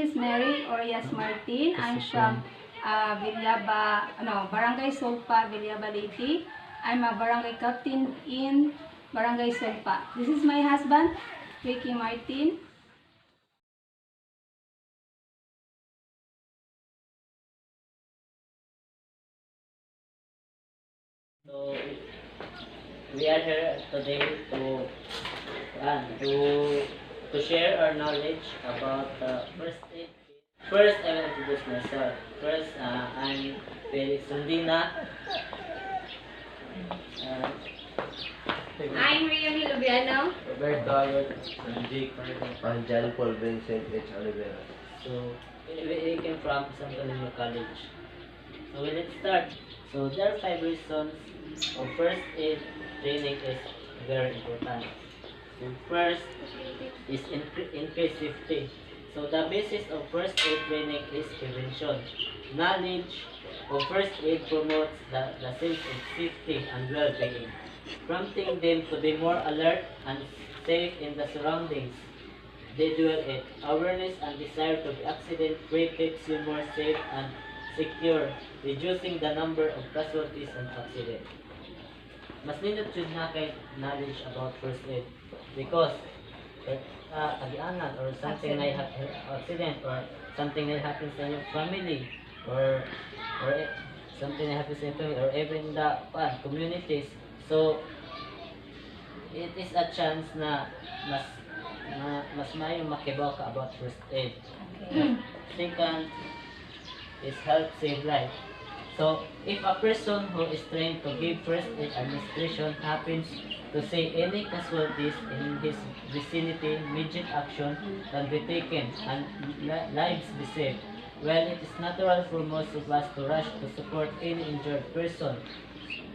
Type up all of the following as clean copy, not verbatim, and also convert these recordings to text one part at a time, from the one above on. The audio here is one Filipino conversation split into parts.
is Mary Orias Martin. I'm from Barangay Solpa, Villaba Leyte. I'm a barangay captain in Barangay Solpa. This is my husband, Ricky Martin. So we are here today to share our knowledge about first aid. First, I will introduce myself. First, I'm Felix Sundina. I'm Riami Lubiano. Roberto Agot, Sanjik, John Paul Vincent H. Oliveira. So we came from San Antonio College. So let's start. So there are 5 reasons of first aid training is very important. So first is increase safety. So the basis of first aid training is prevention. Knowledge of first aid promotes the sense of safety and well-being, prompting them to be more alert and safe in the surroundings they dwell in. Awareness and desire to be accident-free keeps you more safe and secure, reducing the number of casualties and accidents. Mas nindot jud na kay knowledge about first aid because kagianan or something na accident or something that happens sa your family or something that happens in your family or even in the communities. So it is a chance na mas mayong makibaw ka about first aid. Okay. Second is help save life. So, if a person who is trained to give first aid administration happens to see any casualties in his vicinity, immediate action can be taken and lives be saved. Well, it is natural for most of us to rush to support any injured person.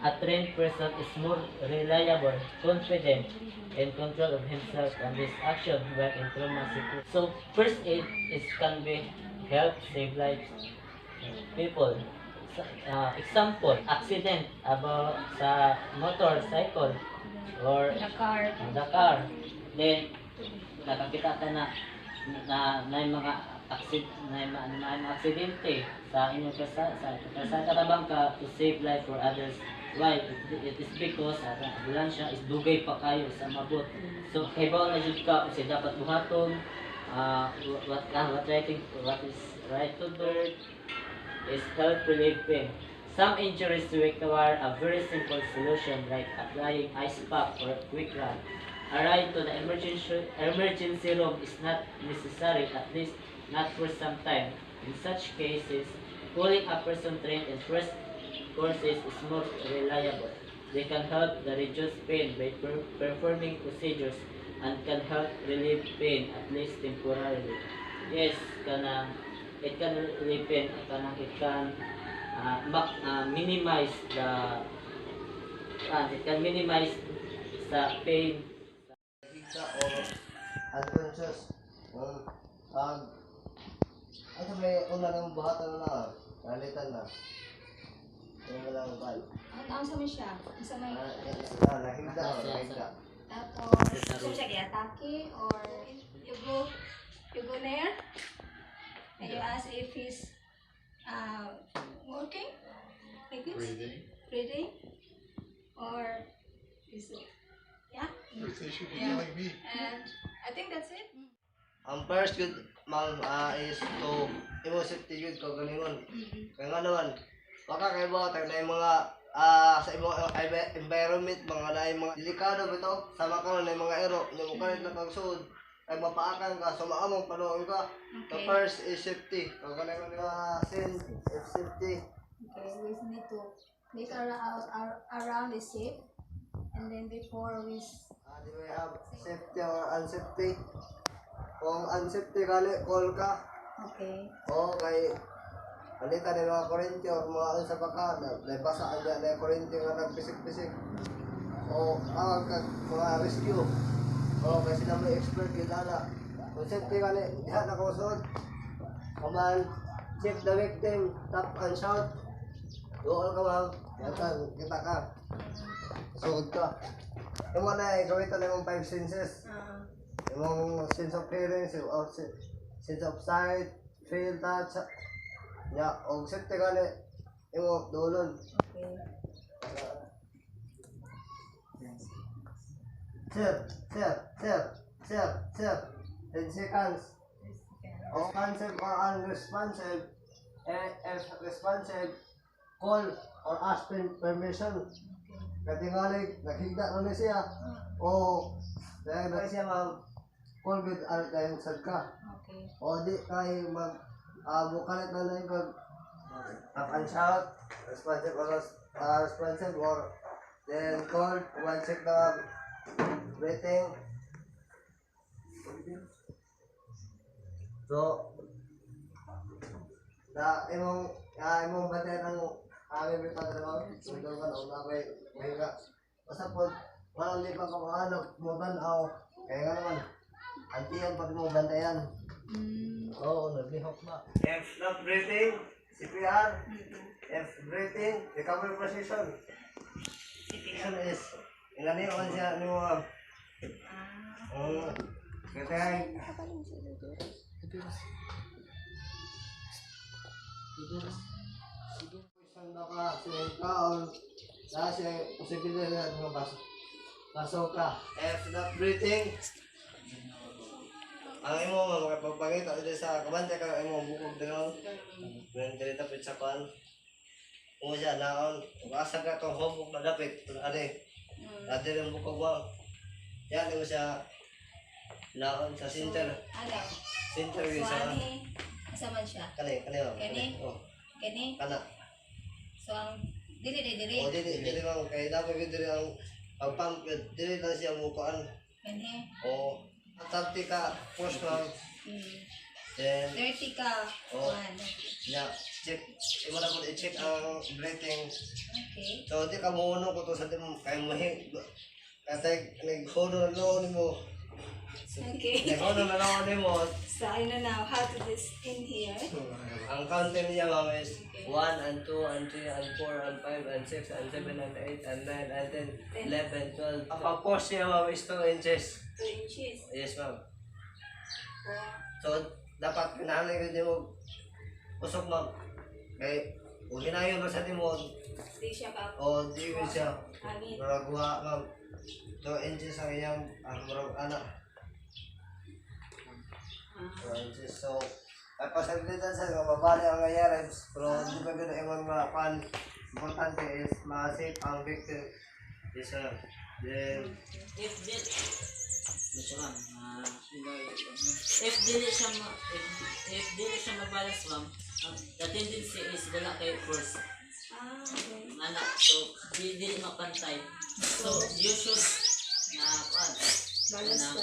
A trained person is more reliable, confident, in control of himself and his action while in trauma situation. So, first aid can be help save lives people. Example, accident about sa motorcycle or The car. Then nakakita ta na yung mga aksidente sa inyong kasada rabang ka to save life for others. Why? It is because ang ambulansya is dugay pa kayo sa mabot. So kaybaw na jud ka kasi dapat buhaton what is right to do is help relieve pain. Some injuries require a very simple solution like applying ice pack or quick run. A ride to the emergency room is not necessary, at least not for some time. In such cases, calling a person trained in first courses is more reliable. They can help the reduce pain by performing procedures and can help relieve pain at least temporarily. Yes, it can relieve pain, it can minimize the pain. Higda o unconscious. Ano may una ng buhatan na nalitan na. Yung walang bal. Ang sa siya? Sa may... Nahigda o nahigda. Tapos, kung siya i-atake or you go there and you ask if he's working like this? Breathing? Or is it? Yeah? They should be telling me. And I think that's it. Ang first good mang is to imo safety good ko ganingon. Kaya nga naman baka kay ba tag na yung mga sa imong environment mga na yung mga delikado bitaw sama ka na yung mga ero yung kalit na pagsuod ay mapaakan ka so maamong panuon ka. The first is safety. Kung kanang mga sense of safety. Okay, we need to make around is safe. And then before we... Do we have safety or unsafety? Kung unsafety kali, call ka. Okay. O kay alita na mga kurente o mga unsa pa ka, naibasa ka dyan na yung kurente nga nagpisik-pisik. O ka mga rescue. O kay sila may expert yun na. Kung safety kali, diha na kamusunod. Command, check the victim, tap and shout. Doon ka ma'am, yatan, kita ka. Sugod ka. Yung mga na, gawin ito na yung 5 senses. Yung sense of hearing, sense of sight, feel, touch, ya, o safety gani, imo dulon. Okay. Sir, 10 seconds. O concept or unresponsive, if responsive, call or ask permission. Katingalig, nakita na siya. O, dahil na siya ma'am, call with tayong sad ka. Okay. O di kayo mag, bukalit na lang kag up and shout, responsive or then call, one check na rating. So, imong batay ng aming bitadalaw, ito ka na may ka. Basta po, walang di pa ka mga mo tanaw, kaya nga naman, antiyan pag mo bantayan. Oo, naglihok na. If not breathing, CPR. If breathing, recovery position. Position is, inaniwan siya ni mo. Kaya isang naka-kaon, kasi posibilidad na mga baso ka. If not breathing, ang imo makapagpangita dito sa kabante ka imo bukog daw. When dili tapit sa pan. Mo siya naon, asa ka tong hobok na dapit, ade. Ade ang bukog mo. Yan mo siya naon sa center. Ano? Center yun sa Asa man siya? kani. Oh, Kani? kana. So, ang dili. O dili lang kay dapat gyud dili ang pagpump dili lang siya mo kuan. Kani? O tanti ka push lang. Then 30 ka. Oh. 1. ya check imo na ko i-check ang breathing. Okay. So di ka mo ko to sa tim kay mo kasi naghodo na noon mo. Okay. Naghodo na noon mo. So, I know now how to this in here. Ang counting niya ma'am is 1 and 2 and 3 and 4 and 5 and 6 and 7 and 8 and 9 and 10, 11, 12. Ang pag-push niya ma'am is 2 inches. 2 inches. Yes ma'am. Wow. So dapat pinahaling din mo usok ma'am. Kay kung hinayon mo sa timon, Di siya ka. o di ko siya. Hangin. Maraguha ma'am. 2 inches ang iyang marag anak. 2 inches. So, ay posibilidad sa nga mabali ang nangyari. Pero di ba gano'n yung mga pan. Importante is ma-save ang victim. Yes sir. Then, If dili if dili siya if dili siya mabalance ma'am, the tendency is wala kay force. Okay. Anak, so dili mapantay. So you should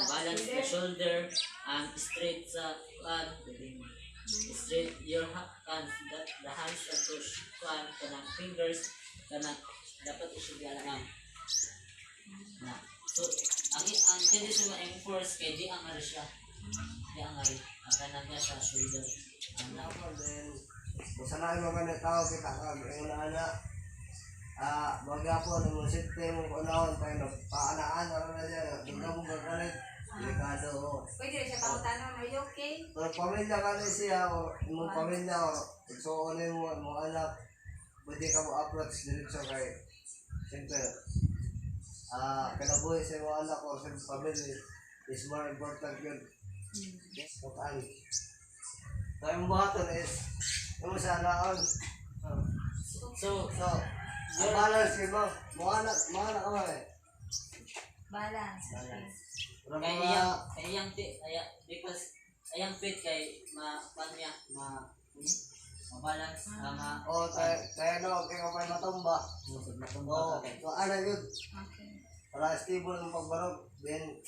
balance the shoulder and straight sa straight your hands, the hands and push kanang fingers kanang dapat isugala lang. So ang tendency mo ang force kay di ang siya. Di ang kanang niya sa shoulder. then, kung sanayin mo ganit tao, kita ka, yung na maghapon, yung safety mo kunahon, tayo paanaan, ano na siya, tingnan mo gagalit, delikado. Pwede rin siya pangutanong, are you okay? Pero pamilya ka na siya, o yung pamilya, o igsuunin mo, mga anak, pwede ka mo approach diretso kay, siyempre, kinabuhi sa mga anak o sa family is more important yun. So, so yung buhaton is, yung sa naon, So ang balance yun mo, mga anak ka mo eh. Balance. Okay. Pero kay mga, iyang because ayang fit kay mabalance o kaya no, kaya ka pa matumba. O, so ano yun, Okay. para stable ng pagbarog, then,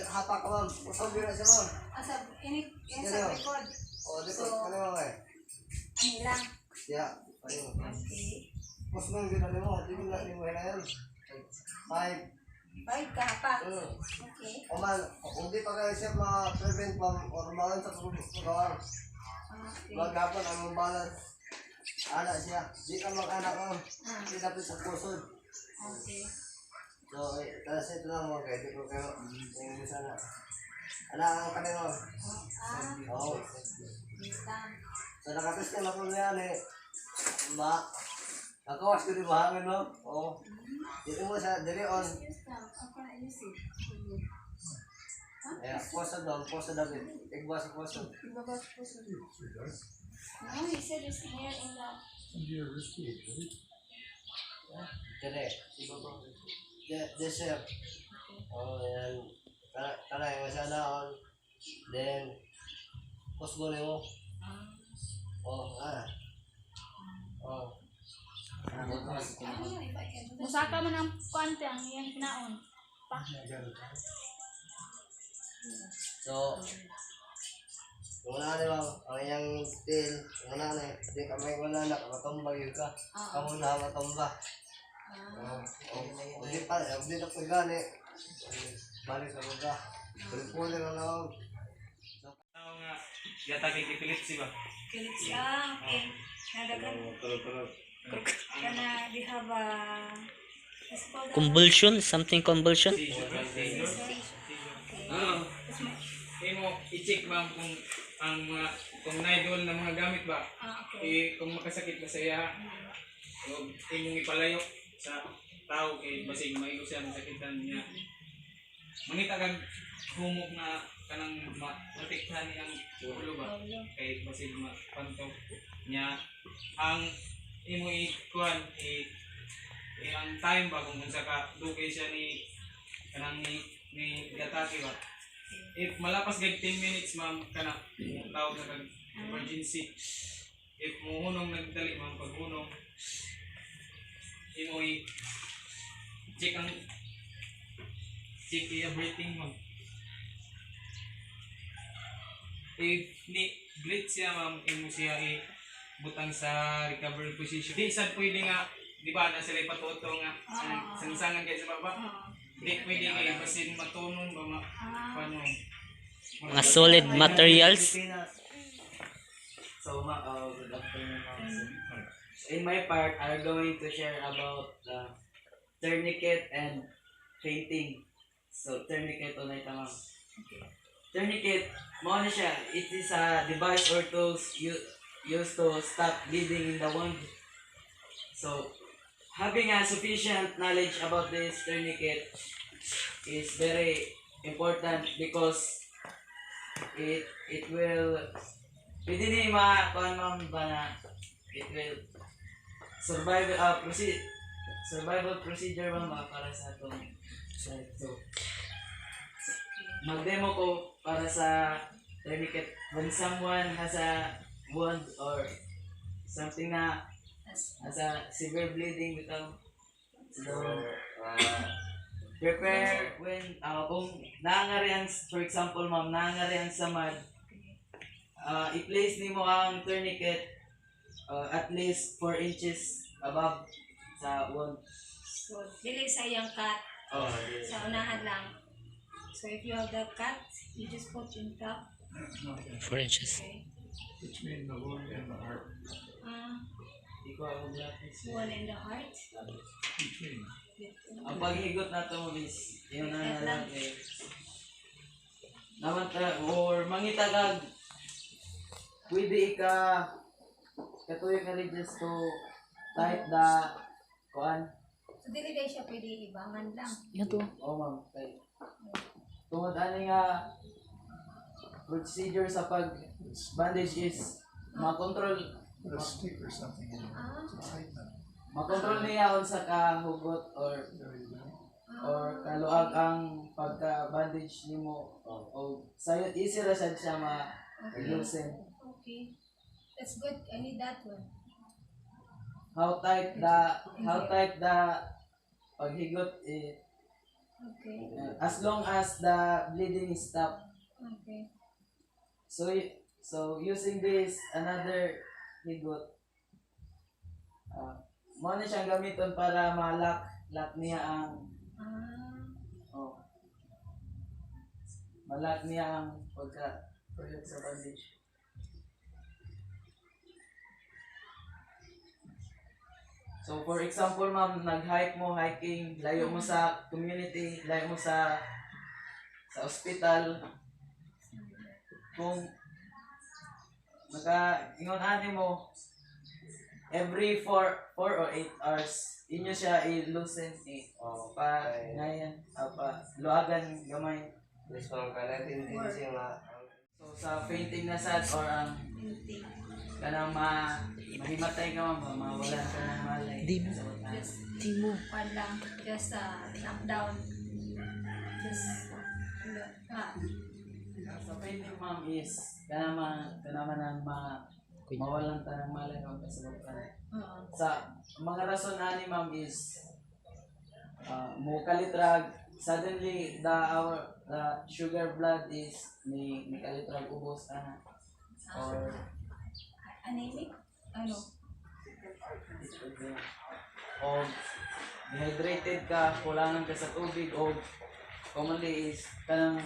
hapak ka ma'am, usog yun na siya ma'am. Asa, sa record. O, dito, kanina mo eh. Ano lang. Yeah, ayun. Okay. Mas nang ginali mo, di mo na yan. 5. 5 ka pa. Okay. O man, kung di pa kayo siya ma-prevent or mawan sa pagkakawang, Okay. maghapon ang balance. Anak siya, di ka mag-anak ma'am, di dapat sa pusod. Okay. So, tapos ito lang mo, kaya di ko kayo, yung isa na. Ala ang kanino. Oo. Basta. So nakatesting na po yan eh. Nakawas ko di ba hangin no? Oo. Dito mo sa diri on. Ako na inisip. Eh, posa doon, posa David. Igba sa posa. Ibabas po sa No, he said his hair in the... Kere. Desert. Oh, yan. Kanay mo siya naon. Then, posgo mo. Oh, Oh. Musaka man ang kuante ang iyang kinaon. So, wala na lang, ang iyang tail, wala na, hindi ka may wala na, matumba yun ka. Kamu na matumba. Hindi pa, hindi na pagani. Balik sa mga. Pulpulin na lang. Tao nga, yata kay kipilit siya ba? Kilit siya, okay. Nadagan. Kana, we have a... Convulsion? Something convulsion? Imo i-check ma'am kung ang mga kung naidol na mga gamit ba, kung makasakit ba sa iya, o imong ipalayo sa tao kay basig maigo siya ng sakitan niya. Mangita kag humok na kanang matikhan niyang ulo ba kay basig mapanto niya ang imo ikuan ang time ba kung unsa ka dugay siya ni kanang ni gatake ba. If malapas gag 10 minutes ma'am kana tawag na kag emergency. If muhunong nagdali ma'am paghunong imo check iya breathing ma'am. If ni bleed siya ma'am imo siya butang sa recovery position. Di sad pwede nga di ba na sila ipatuto nga sangsangan kay sa baba. Di pwede nga basin matunon ba paano Mga solid materials. So, good afternoon, ma'am. In my part, I'm going to share about tourniquet and fainting. So, tourniquet ulit, ma'am. Tourniquet, mo na siya. It is a device or tools used to stop bleeding in the wound. So, having a sufficient knowledge about this tourniquet is very important because it will pwede ni kuan ma'am ba na it will survival procedure ma'am para sa atong side. So mag-demo ko para sa tourniquet when someone has a wound or something na has a severe bleeding without prepare when kung nangangarihan, for example ma'am, nangangarihan sa mud, i-place nimo ang tourniquet at least 4 inches above sa wound. So, dili sa iyang cut. Sa unahan lang. So, if you have the cut, you just put in top. 4 inches. Okay. Between the wound and the heart. One in the heart. Between. Ang paghigot na ito mo is yung nanalagay. Naman or mangita kag pwede katuyo ka rin just to tight the kuan. So, dili dahil siya pwede ibangan lang. Oo ma'am. Okay. Tungod ani nga procedure sa pag-bandage is makontrol Put a stick or something in there to tighten it. makontrol niya kung sa kahugot or There you go. kaluag ang pagka-bandage nimo o sayo easy ra sad siya ma-loosen. Okay. That's good. I need that one. How tight the paghigot Okay. as long as the bleeding is stopped. Okay. So using this another higot mo na siyang gamiton para lock niya ang malak niya ang pagka-project sa bandage. So for example ma'am, hiking, layo mo sa community, layo mo sa ospital, kung ingon ani mo every 4 or 8 hours inyo siya i-loosen pa ngayon pa luagan gamay. Yes, mga kanatin din siya nga. So sa fainting na sad or ang kanang mahimatay ka mawalan ka ng malay. Just one lang. Just knock down. Just Sa fainting ma'am is kanaman ang mawalan ta ng malay o kasalukan. Sa mga rason ani ma'am is mo kalitrag suddenly the sugar blood is may kalitrag ubos ana or anemic? Ano? o dehydrated ka, kulangan ka sa tubig o commonly is kanang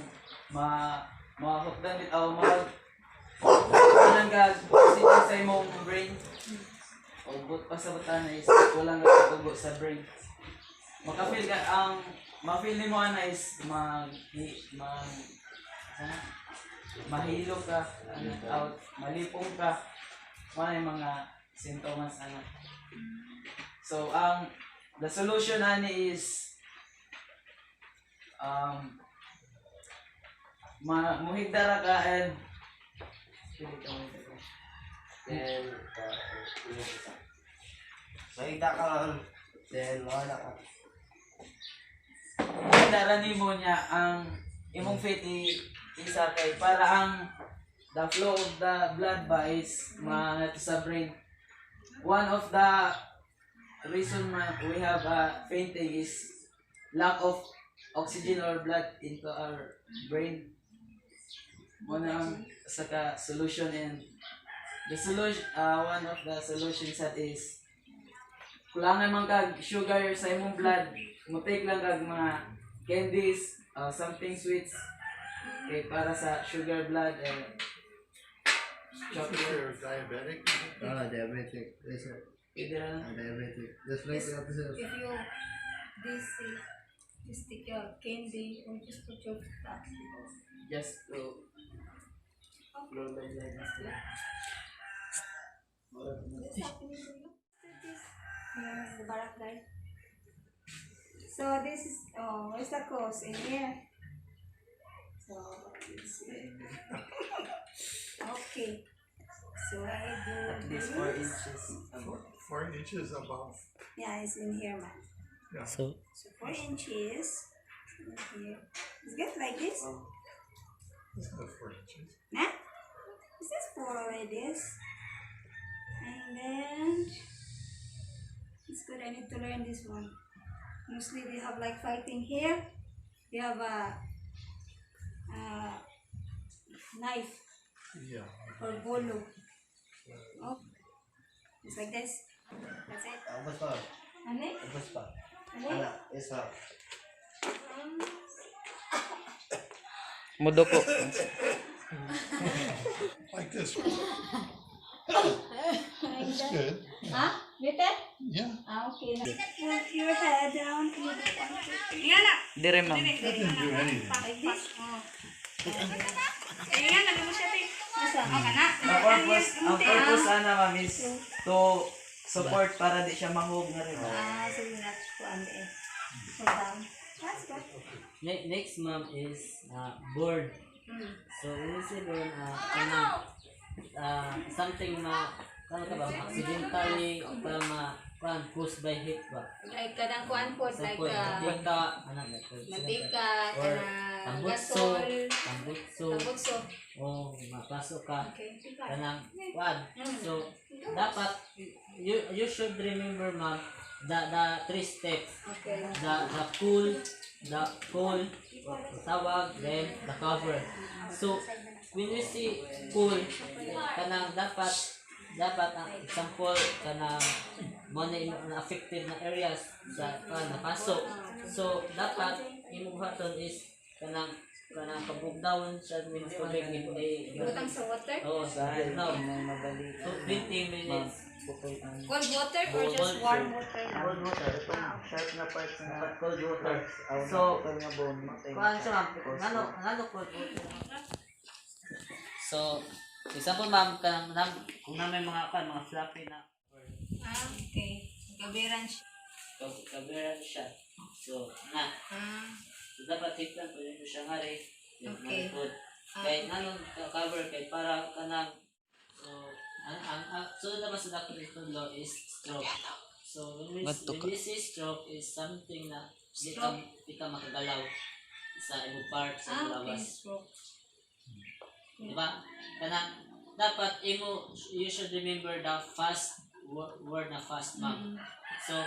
mahukdan bitaw kulang ka sa imong brain o but pa sa butana is kulang ka sa tubo sa brain. Makafeel ka ma-feel nimo ana is mahilo ka out malipong ka may mga sintomas ana. So the solution ani is muhigdara ka and Then, so, ita ka lang. Then, wala ka. muhigdara nimo niya ang imong faith isa kay para ang the flow of the blood ba is sa brain. One of the reason we have fainting is lack of oxygen or blood into our brain. Muna ang saka solution and the solution one of the solutions that is kulangan man kag sugar sa imong blood, mo take lang kag mga candies, something sweets okay, para sa sugar blood and chocolate. You're diabetic? Diabetic. Yes, sir. Pwede na. Diabetic. Just like the episode. If you just take your candy or just put your fat. Just to flow the blood. What's happening to you? The barangay. So this is where's the course in here? So okay. So I do At least this. 4 inches above. 4 inches above. Yeah, it's in here, man. Yeah. So, So 4 inches in here. It's good like this. It's not 4 inches. Nah? This is 4 like this. And then it's good. I need to learn this one. Mostly they have like fighting here. They have a knife Yeah. or bolo. Oh, it's like this. That's it. Tapos pa. And then, Tapos pa. and then, Ano? Isa. Mudoko. Like this. like That's that. good. Huh? Better? Yeah. Okay. Put your head down. You do 1, 2, 3. Yan na. Dire ma'am. That didn't do anything. Like this. Oh. Ayan, lagay mo siya, Pink. Nasa? Okay na. Ang purpose ana ma'am is to support para di siya mahog na rin. Sige na. Kuhaan eh. Hold down. That's good. next ma'am is board. So, we say board, something kano ka ba, accidentally o para caused by heat ba? Like, kadang kuhaan po. Like, Example, matika, matika, or kanang tambutso, gasol, tambutso. o mapasok ka, Okay. kanang kwan. So, dapat, you should remember ma'am, the 3 steps. Okay. The cool, tawag, then the cover. So, when you see cool, kanang dapat ang example kanang mo na affected na areas sa napasok. So, dapat imong buhaton is kanang pabugdawon sa minutes tubig ni Butang sa water? oh sa now. So, 20 minutes. Cold water or just warm water lang? Cold water, itong sharp na parts na Cold water. so, nga bone. Kuan siya ma'am, ano cold water? So, example ma'am, kung na may mga floppy na or Okay. Gabiran siya. kabiran siya. So, na. So, dapat higtan pa rin siya nga rin. Okay. Kahit nanong cover, kahit para ka ng so dapat sa dapat itong law is stroke. So when we say stroke is something na di ka makagalaw sa ibang part sa labas. Stroke. Diba? Kanang dapat you should remember the fast word na fast ma'am. So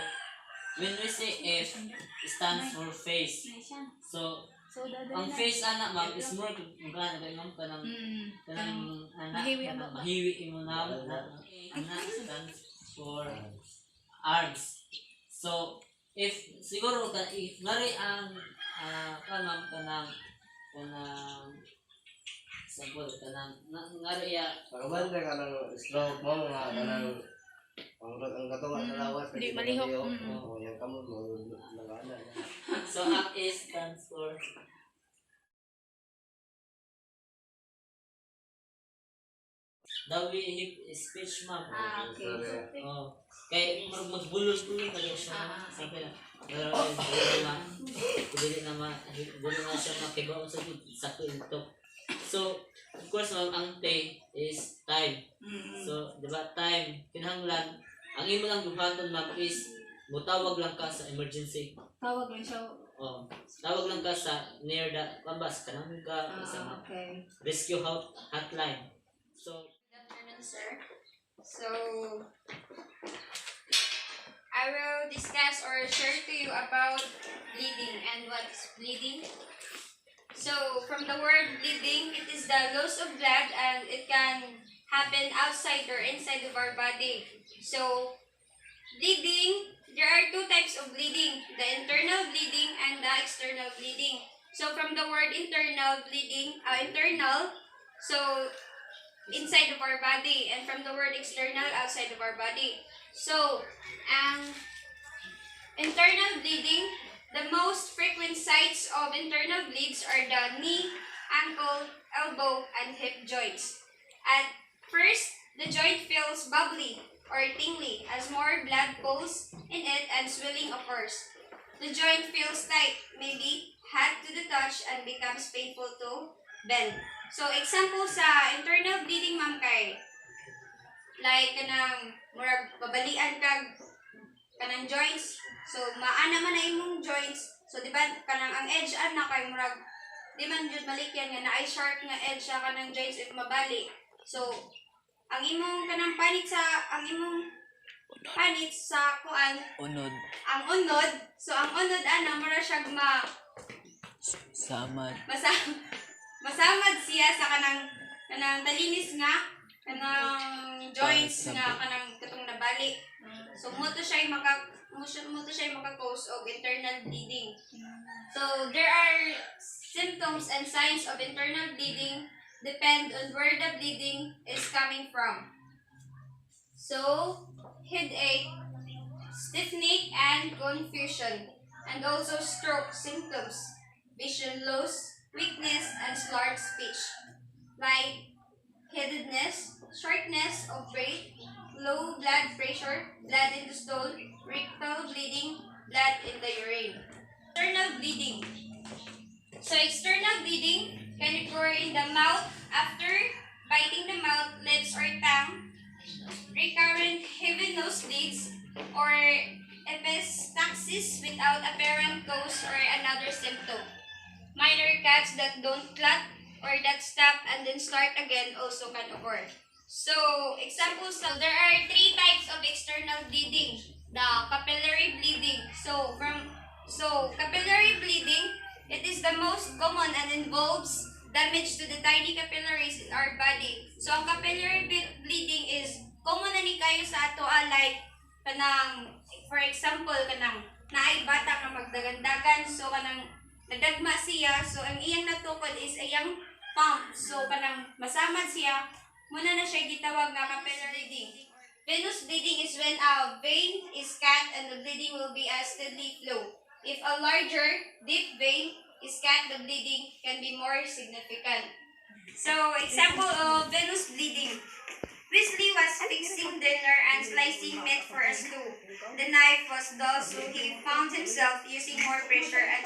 when we say F, it stands for face. So ang face anak ma'am is more kanang mahiwi mo na stands for arms. So if siguro if ngari ang kanang sabol kanang ngari ya Pagkaban ka ng stroke mo, mga kanang ang katunga sa lawas. Hindi malihok. Oo, yung kamot mo, nagana. so ang S stands for daw speech ma'am. Okay. Oh. Kaya magbulol-bulol na lang siya. Sabi na. Pero hindi na siya makibaw sa sakto ito. So, of course ma'am, ang T is time. So, di ba time, kinahanglan, ang imo lang buhaton ma'am is mutawag lang ka sa emergency. Tawag lang siya. Oh, tawag lang ka sa near the pambas kanang ka sa Okay. rescue hotline. So, Good afternoon, sir. So, I will discuss or share to you about bleeding and what is bleeding. So, from the word bleeding, it is the loss of blood and it can happen outside or inside of our body. So, bleeding, there are two types of bleeding, the internal bleeding and the external bleeding. So, from the word internal bleeding, so inside of our body, and from the word external, outside of our body. So, internal bleeding, the most frequent sites of internal bleeds are the knee, ankle, elbow, and hip joints. At first, the joint feels bubbly or tingly as more blood pools in it and swelling occurs. The joint feels tight, maybe hot to the touch, and becomes painful to bend. So, example sa internal bleeding, ma'am, kay like kanang murag babalian kanang joints. So, maana man na imong joints. So, di ba kanang ang edge ana kay murag di man jud malikyan nga naay sharp nga edge sa kanang joints if mabali. So, ang imong kanang panit sa kuan Unod. ang unod. So, ang unod ana mura siya Samad. masamad siya sa kanang talinis nga kanang joints nga kanang katong nabali. So mo to siya maka-cause of internal bleeding. So there are symptoms and signs of internal bleeding depend on where the bleeding is coming from. So headache, stiffness and confusion, and also stroke symptoms, vision loss, weakness, and slurred speech, like headedness, shortness of breath, low blood pressure, blood in the stool, rectal bleeding, blood in the urine. External bleeding. So external bleeding can occur in the mouth after biting the mouth, lips, or tongue, recurrent heavy nosebleeds, or epistaxis without apparent cause or another symptom. Minor cuts that don't clot or that stop and then start again also can occur. So, examples, so there are three types of external bleeding. The capillary bleeding. So, capillary bleeding, it is the most common and involves damage to the tiny capillaries in our body. So, ang capillary bleeding is common na ni kayo sa ato like kanang, for example, kanang naay bata nga magdagandagan, so kanang nadagma siya, so ang iyang natukod is iyang pump. So kanang masamad siya, muna na siya gitawag nga capillary bleeding. Venous bleeding is when a vein is cut and the bleeding will be a steady flow. If a larger, deep vein is cut, the bleeding can be more significant. So, example of venous bleeding. Wesley was fixing dinner and slicing meat for a stew. The knife was dull, so he found himself using more pressure and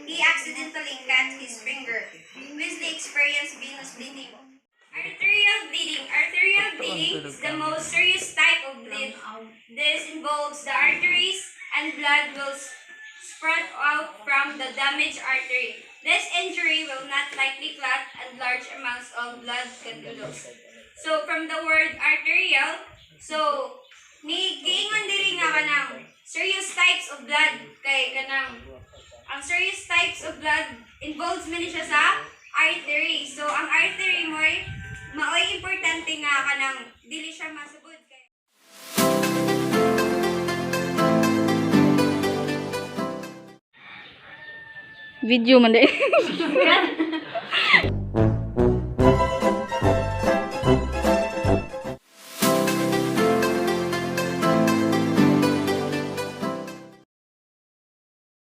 he accidentally cut his finger. Wesley experienced venous bleeding. Arterial bleeding. Arterial bleeding is the most serious type of bleed. This involves the arteries and blood will spread out from the damaged artery. This injury will not likely clot and large amounts of blood can be lost. So, from the word arterial, so, giingon diri nga kanang serious types of blood kay kanang ang serious types of blood involves man siya sa artery. So, ang artery maoy importante nga kanang dili siya masugod kay Video man din.